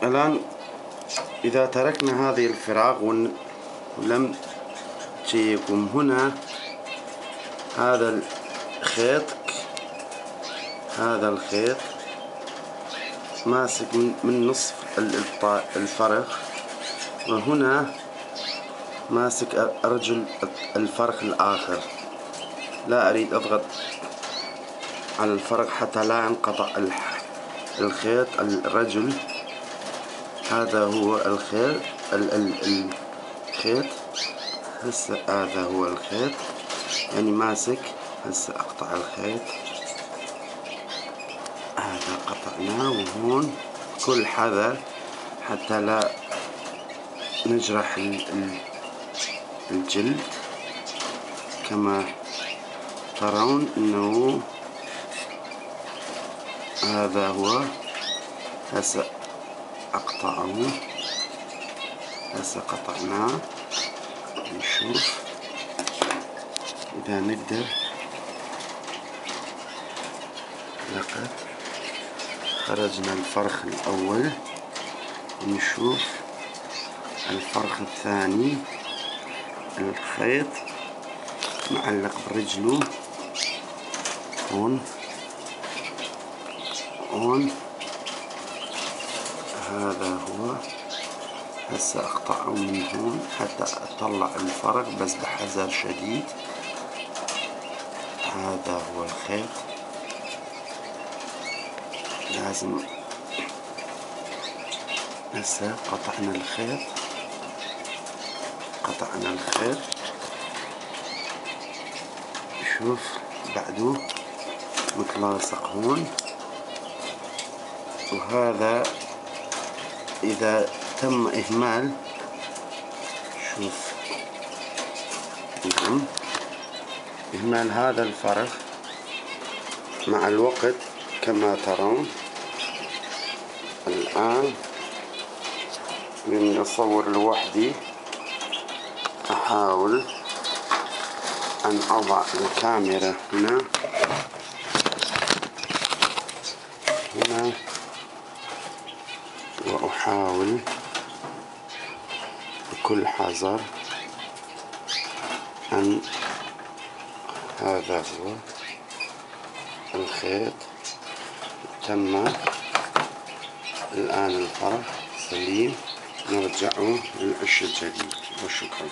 الآن إذا تركنا هذه الفراغ ولم تجيكم هنا هذا الخيط ماسك من نصف الفرخ، وهنا ماسك أرجل الفرخ الآخر. لا أريد أضغط على الفرخ حتى لا ينقطع الخيط الرجل. هذا هو الخيط هسه هذا هو الخيط يعني ماسك. هسه أقطع الخيط، هذا قطعناه، وهون كل حذر حتى لا نجرح الجلد. كما ترون انه هذا هو. هسه اقطعه، هسه قطعناه. نشوف اذا نقدر. لقد خرجنا الفرخ الاول، نشوف الفرخ الثاني. الخيط معلق برجله هون. هذا هو. هسه اقطعه من هون حتى اطلع الفرق بس بحذر شديد. هذا هو الخيط، لازم. هسه قطعنا الخيط. شوف بعده متلاصق هون. وهذا إذا تم إهمال، شوف إهمال هذا الفرخ مع الوقت كما ترون. الآن من أصور لوحدي، أحاول أن أضع الكاميرا هنا وأحاول بكل حذر أن هذا هو الخيط. تم الآن الفرخ سليم، نرجعه للعش الجديد. وشكرا.